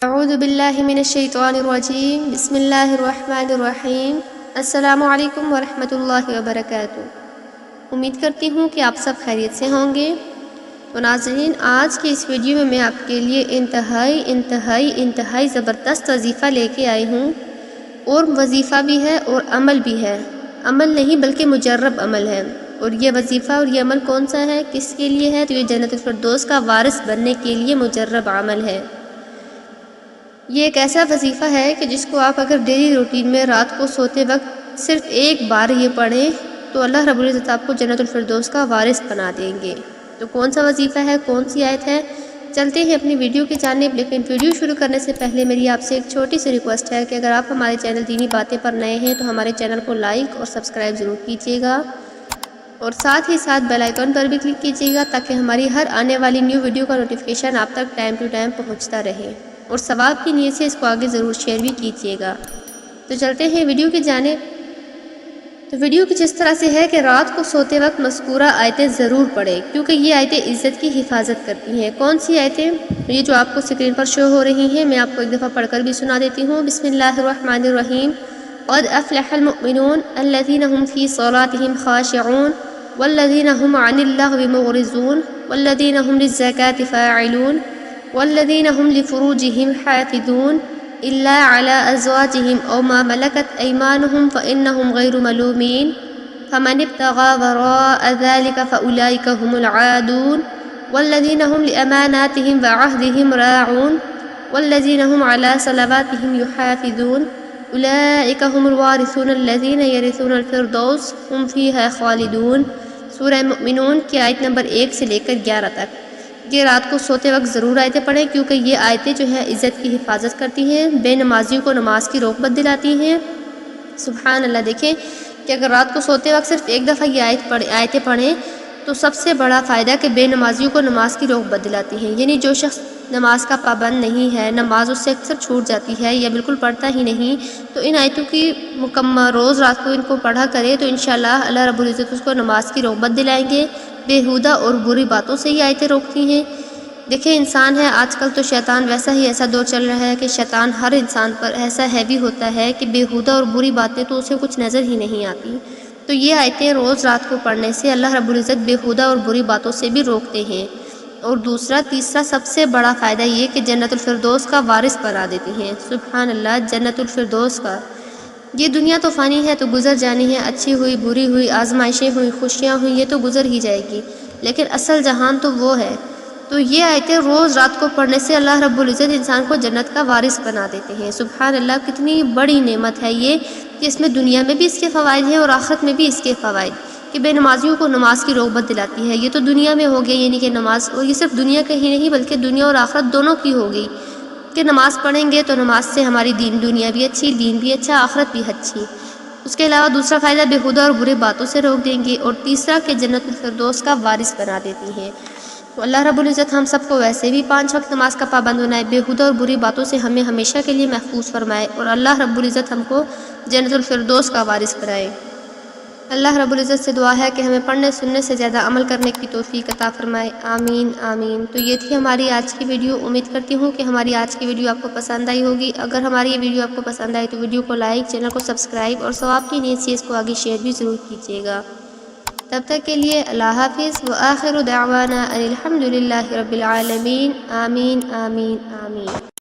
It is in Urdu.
اعوذ باللہ من الشیطان الرجیم بسم اللہ الرحمن الرحیم السلام علیکم ورحمۃ اللہ وبرکاتہ۔ امید کرتی ہوں کہ آپ سب خیریت سے ہوں گے۔ تو ناظرین، آج کی اس ویڈیو میں آپ کے لیے انتہائی زبردست وظیفہ لے کے آئی ہوں، اور وظیفہ بھی ہے اور عمل بھی ہے۔ عمل نہیں بلکہ مجرب عمل ہے۔ اور یہ وظیفہ اور یہ عمل کون سا ہے، کس کے لیے ہے؟ تو یہ جنت الفردوس کا وارث بننے کے لیے مجرب عمل ہے۔ یہ ایک ایسا وظیفہ ہے کہ جس کو آپ اگر ڈیلی روٹین میں رات کو سوتے وقت صرف ایک بار یہ پڑھیں تو اللہ رب العزت آپ کو جنت الفردوس کا وارث بنا دیں گے۔ تو کون سا وظیفہ ہے، کون سی آیت ہے، چلتے ہیں اپنی ویڈیو کی جانب۔ لیکن ویڈیو شروع کرنے سے پہلے میری آپ سے ایک چھوٹی سی ریکویسٹ ہے کہ اگر آپ ہمارے چینل دینی باتیں پر نئے ہیں تو ہمارے چینل کو لائک اور سبسکرائب ضرور کیجیے گا، اور ساتھ ہی ساتھ بیل آئیکن پر بھی کلک کیجیے گا تاکہ ہماری ہر آنے والی نیو ویڈیو کا نوٹیفیکیشن آپ تک ٹائم ٹو ٹائم پہنچتا رہے، اور ثواب کی نیت سے اس کو آگے ضرور شیئر بھی کیجیے گا۔ تو چلتے ہیں ویڈیو کی جانب۔ تو ویڈیو کی جس طرح سے ہے کہ رات کو سوتے وقت مذکورہ آیتیں ضرور پڑھیں، کیونکہ یہ آیتیں عزت کی حفاظت کرتی ہیں۔ کون سی آیتیں؟ یہ جو آپ کو اسکرین پر شو ہو رہی ہیں، میں آپ کو ایک دفعہ پڑھ کر بھی سنا دیتی ہوں۔ بسم اللہ الرحمن الرحیم۔ قد افلح المؤمنون الذین هم فی صلاتهم خاشعون والذین هم عن اللغو معرضون والذین هم للزکاة فاعلون والذین هم لفروجهم حافظون إلا على أزواجهم أو ما ملكت أيمانهم فإنهم غير ملومين فمن ابتغى وراء ذلك فأولئك هم العادون والذين هم لأماناتهم وعهدهم راعون والذين هم على صلواتهم يحافظون أولئك هم الوارثون الذين يرثون الفردوس هم فيها خالدون۔ سورہ مؤمنون کی آیت نمبر 1 سے لے کر 11 تک۔ یہ رات کو سوتے وقت ضرور آیتیں پڑھیں، کیونکہ یہ آیتیں جو ہے عزت کی حفاظت کرتی ہیں، بے نمازیوں کو نماز کی رغبت دلاتی ہیں۔ سبحان اللہ! دیکھیں کہ اگر رات کو سوتے وقت صرف ایک دفعہ یہ آیتیں پڑھیں تو سب سے بڑا فائدہ کہ بے نمازیوں کو نماز کی رغبت دلاتی ہیں۔ یعنی جو شخص نماز کا پابند نہیں ہے، نماز اس سے اکثر چھوٹ جاتی ہے یا بالکل پڑھتا ہی نہیں، تو ان آیتوں کی مکمل روز رات کو ان کو پڑھا کرے تو انشاءاللہ اللہ رب العزت اس کو نماز کی رغبت دلائیں گے۔ بےہودہ اور بری باتوں سے یہ آیتیں روکتی ہیں۔ دیکھیں، انسان ہے آج کل تو شیطان ویسا ہی ایسا دور چل رہا ہے کہ شیطان ہر انسان پر ایسا ہیوی ہوتا ہے کہ بےہودہ اور بری باتیں تو اسے کچھ نظر ہی نہیں آتی۔ تو یہ آیتیں روز رات کو پڑھنے سے اللہ رب العزت بےہودہ اور بری باتوں سے بھی روکتے ہیں۔ اور تیسرا سب سے بڑا فائدہ یہ کہ جنت الفردوس کا وارث بنا دیتے ہیں۔ سبحان اللہ! جنت الفردوس کا یہ دنیا تو فانی ہے، تو گزر جانی ہے، اچھی ہوئی بری ہوئی، آزمائشیں ہوئی خوشیاں ہوئی، یہ تو گزر ہی جائے گی، لیکن اصل جہان تو وہ ہے۔ تو یہ آیتیں روز رات کو پڑھنے سے اللہ رب العزت انسان کو جنت کا وارث بنا دیتے ہیں۔ سبحان اللہ! کتنی بڑی نعمت ہے یہ کہ اس میں دنیا میں بھی اس کے فوائد ہیں اور آخرت میں بھی اس کے فوائد، کہ بے نمازیوں کو نماز کی رغبت دلاتی ہے۔ یہ تو دنیا میں ہو گیا، یعنی کہ نماز، اور یہ صرف دنیا کا ہی نہیں بلکہ دنیا اور آخرت دونوں کی ہو گئی، کہ نماز پڑھیں گے تو نماز سے ہماری دنیا بھی اچھی، دین بھی اچھا، آخرت بھی اچھی۔ اس کے علاوہ دوسرا فائدہ بےہودہ اور برے باتوں سے روک دیں گے، اور تیسرا کہ جنت الفردوس کا وارث بنا دیتی ہیں۔ تو اللہ رب العزت ہم سب کو ویسے بھی 5 وقت نماز کا پابند بنائے، بےہودہ اور بری باتوں سے ہمیں ہمیشہ کے لیے محفوظ فرمائے، اور اللہ رب العزت ہم کو جنت الفردوس کا وارث بنائے۔ اللہ رب العزت سے دعا ہے کہ ہمیں پڑھنے سننے سے زیادہ عمل کرنے کی توفیق عطا فرمائے، آمین آمین۔ تو یہ تھی ہماری آج کی ویڈیو۔ امید کرتی ہوں کہ ہماری آج کی ویڈیو آپ کو پسند آئی ہوگی۔ اگر ہماری یہ ویڈیو آپ کو پسند آئی تو ویڈیو کو لائک، چینل کو سبسکرائب، اور ثواب کی نیت سے اس کو آگے شیئر بھی ضرور کیجیے گا۔ تب تک کے لیے اللہ حافظ، وآخر دعوانا ان الحمد للہ رب العالمین، آمین آمین آمین۔